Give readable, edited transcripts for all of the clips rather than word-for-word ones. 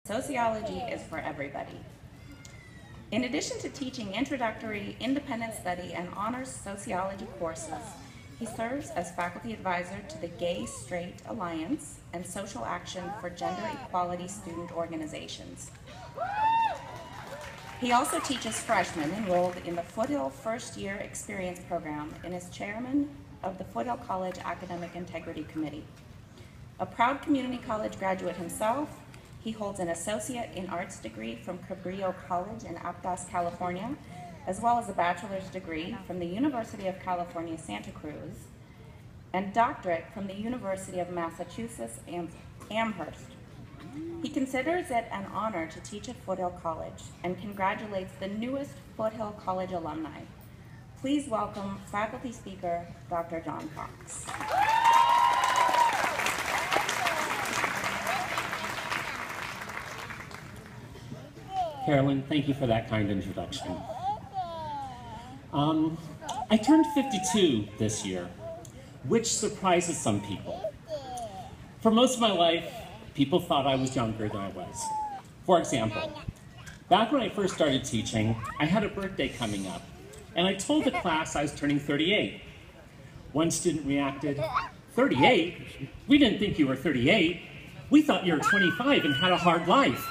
Sociology is for everybody. In addition to teaching introductory, independent study, and honors sociology courses, he serves as faculty advisor to the Gay Straight Alliance and Social Action for Gender Equality student organizations. He also teaches freshmen enrolled in the Foothill First Year Experience Program and is chairman of the Foothill College Academic Integrity Committee. A proud community college graduate himself, he holds an associate in arts degree from Cabrillo College in Aptos, California, as well as a bachelor's degree from the University of California, Santa Cruz, and doctorate from the University of Massachusetts, Amherst. He considers it an honor to teach at Foothill College and congratulates the newest Foothill College alumni. Please welcome faculty speaker, Dr. John Fox. Carolyn, thank you for that kind introduction. I turned 52 this year, which surprises some people. For most of my life, people thought I was younger than I was. For example, back when I first started teaching, I had a birthday coming up, and I told the class I was turning 38. One student reacted, 38? We didn't think you were 38. We thought you were 25 and had a hard life.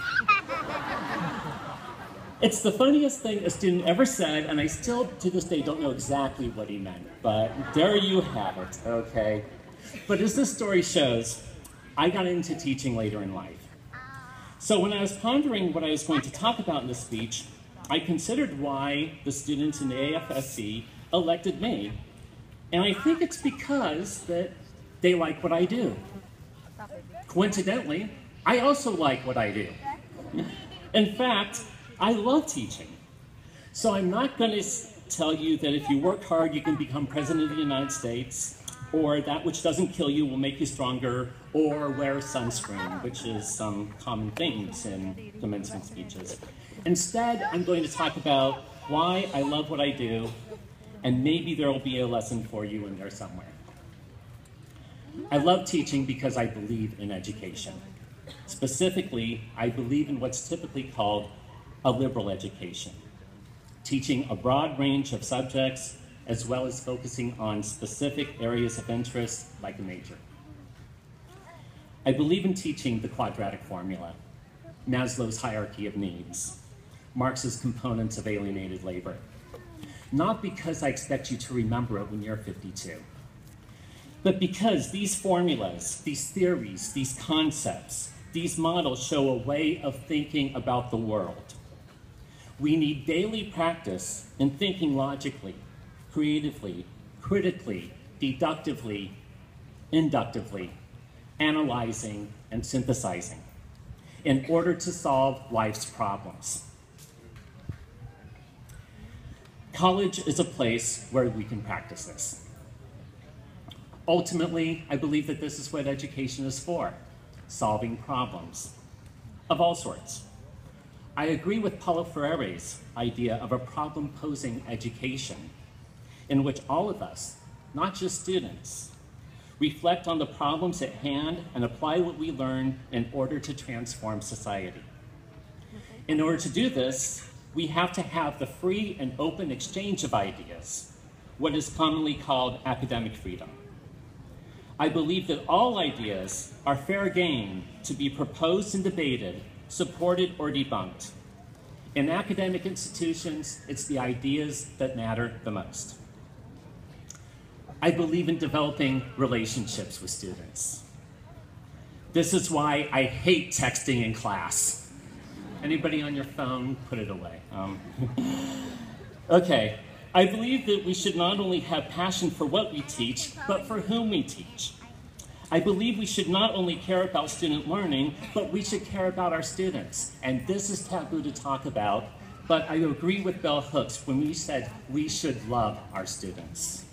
It's the funniest thing a student ever said, and I still, to this day, don't know exactly what he meant, but there you have it, okay? But as this story shows, I got into teaching later in life. So when I was pondering what I was going to talk about in this speech, I considered why the students in the AFSC elected me. And I think it's because that they like what I do. Coincidentally, I also like what I do. In fact, I love teaching. So I'm not going to tell you that if you work hard, you can become president of the United States, or that which doesn't kill you will make you stronger, or wear sunscreen, which is some common things in commencement speeches. Instead, I'm going to talk about why I love what I do, and maybe there will be a lesson for you in there somewhere. I love teaching because I believe in education. Specifically, I believe in what's typically called a liberal education, teaching a broad range of subjects as well as focusing on specific areas of interest like a major. I believe in teaching the quadratic formula, Maslow's hierarchy of needs, Marx's components of alienated labor, not because I expect you to remember it when you're 52, but because these formulas, these theories, these concepts, these models show a way of thinking about the world. We need daily practice in thinking logically, creatively, critically, deductively, inductively, analyzing, and synthesizing in order to solve life's problems. College is a place where we can practice this. Ultimately, I believe that this is what education is for, solving problems of all sorts. I agree with Paulo Freire's idea of a problem-posing education in which all of us, not just students, reflect on the problems at hand and apply what we learn in order to transform society. In order to do this, we have to have the free and open exchange of ideas, what is commonly called academic freedom. I believe that all ideas are fair game to be proposed and debated, supported or debunked. In academic institutions, it's the ideas that matter the most. I believe in developing relationships with students. This is why I hate texting in class. Anybody on your phone, put it away. Okay, I believe that we should not only have passion for what we teach, but for whom we teach. I believe we should not only care about student learning, but we should care about our students. And this is taboo to talk about, but I agree with Bell Hooks when we said we should love our students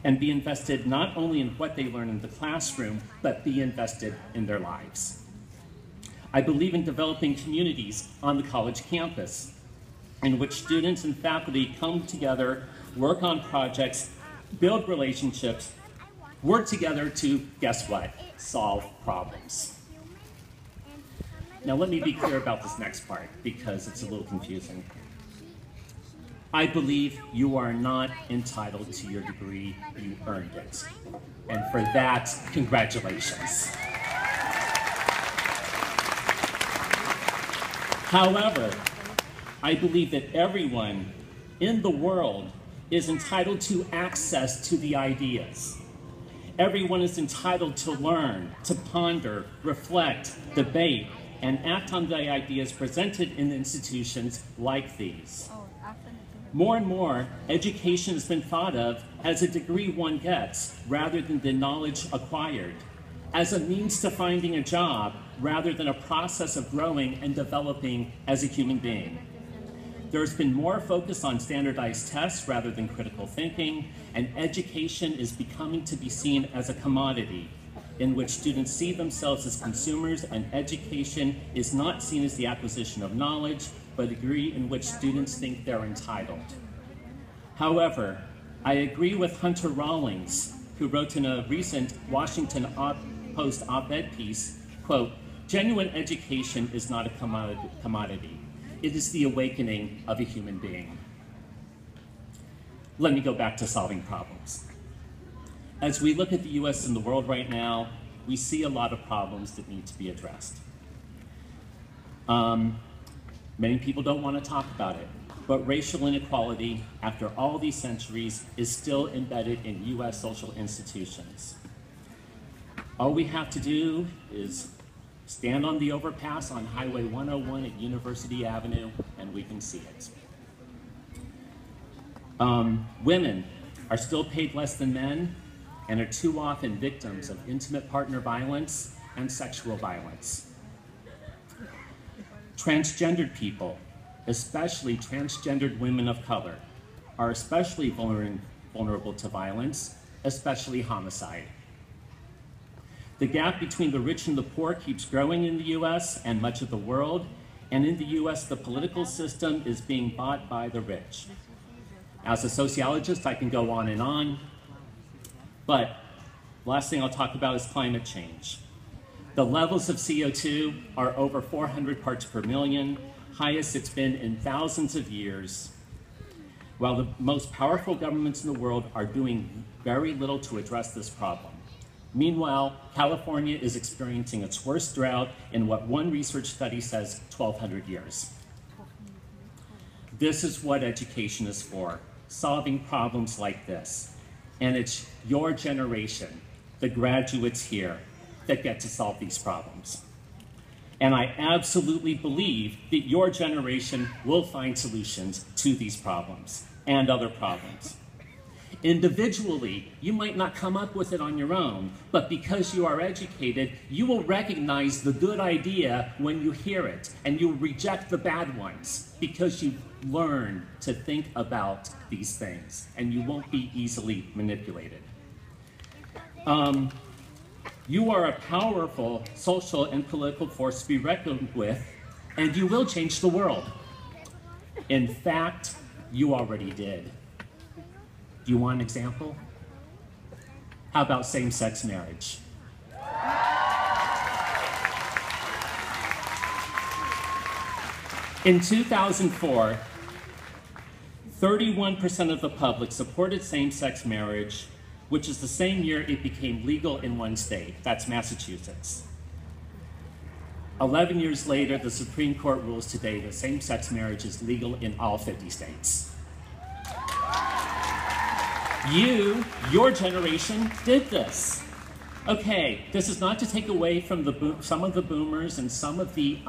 and be invested not only in what they learn in the classroom, but be invested in their lives. I believe in developing communities on the college campus in which students and faculty come together, work on projects, build relationships, work together to, guess what, solve problems. Now let me be clear about this next part because it's a little confusing. I believe you are not entitled to your degree, you earned it. And for that, congratulations. However, I believe that everyone in the world is entitled to access to the ideas. Everyone is entitled to learn, to ponder, reflect, debate, and act on the ideas presented in institutions like these. More and more, education has been thought of as a degree one gets rather than the knowledge acquired, as a means to finding a job rather than a process of growing and developing as a human being. There's been more focus on standardized tests rather than critical thinking, and education is becoming to be seen as a commodity in which students see themselves as consumers, and education is not seen as the acquisition of knowledge, but a degree in which students think they're entitled. However, I agree with Hunter Rawlings, who wrote in a recent Washington Post op-ed piece, quote, "Genuine education is not a commodity. It is the awakening of a human being." Let me go back to solving problems. As we look at the US and the world right now, we see a lot of problems that need to be addressed. Many people don't want to talk about it, but racial inequality, after all these centuries, is still embedded in US social institutions. All we have to do is stand on the overpass on Highway 101 at University Avenue, and we can see it. Women are still paid less than men and are too often victims of intimate partner violence and sexual violence. Transgendered people, especially transgendered women of color, are especially vulnerable to violence, especially homicide. The gap between the rich and the poor keeps growing in the US and much of the world, and in the US, the political system is being bought by the rich. As a sociologist, I can go on, but last thing I'll talk about is climate change. The levels of CO2 are over 400 parts per million, highest it's been in thousands of years, while the most powerful governments in the world are doing very little to address this problem. Meanwhile, California is experiencing its worst drought in what one research study says 1,200 years. This is what education is for, solving problems like this. And it's your generation, the graduates here, that get to solve these problems. And I absolutely believe that your generation will find solutions to these problems and other problems. Individually, you might not come up with it on your own, but because you are educated, you will recognize the good idea when you hear it, and you'll reject the bad ones because you've learned to think about these things, and you won't be easily manipulated. You are a powerful social and political force to be reckoned with, and you will change the world. In fact, you already did. Do you want an example? How about same-sex marriage? In 2004, 31% of the public supported same-sex marriage, which is the same year it became legal in one state, that's Massachusetts. 11 years later, the Supreme Court rules today that same-sex marriage is legal in all 50 states. Your generation did this. Okay, this is not to take away from some of the boomers and some of the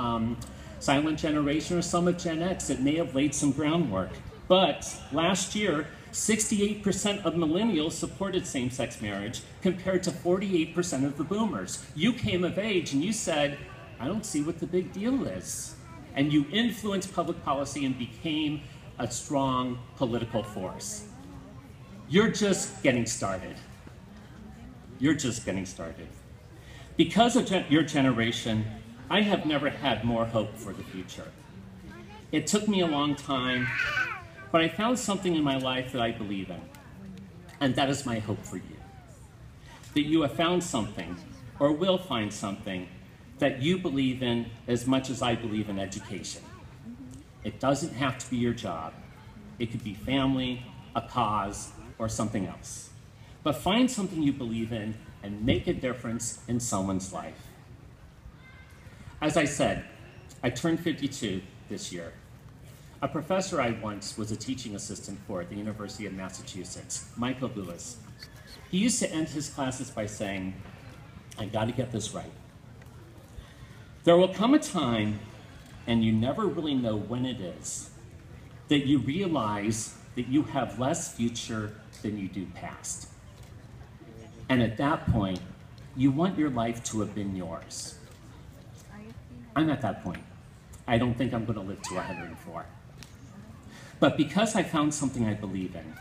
silent generation or some of Gen X that may have laid some groundwork. But last year, 68% of millennials supported same-sex marriage compared to 48% of the boomers. You came of age and you said, I don't see what the big deal is. And you influenced public policy and became a strong political force. You're just getting started. You're just getting started. Because of your generation, I have never had more hope for the future. It took me a long time, but I found something in my life that I believe in, and that is my hope for you. That you have found something, or will find something, that you believe in as much as I believe in education. It doesn't have to be your job. It could be family, a cause, or something else. But find something you believe in and make a difference in someone's life. As I said, I turned 52 this year. A professor I once was a teaching assistant for at the University of Massachusetts, Michael Lewis. He used to end his classes by saying, I gotta get this right. There will come a time, and you never really know when it is, that you realize that you have less future than you do past. And at that point, you want your life to have been yours. I'm at that point. I don't think I'm going to live to 104. But because I found something I believe in,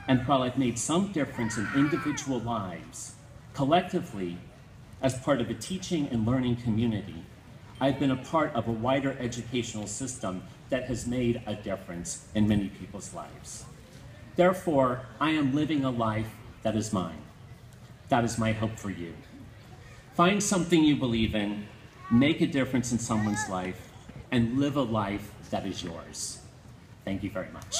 and while I've made some difference in individual lives, collectively, as part of a teaching and learning community, I've been a part of a wider educational system that has made a difference in many people's lives. Therefore, I am living a life that is mine. That is my hope for you. Find something you believe in, make a difference in someone's life, and live a life that is yours. Thank you very much.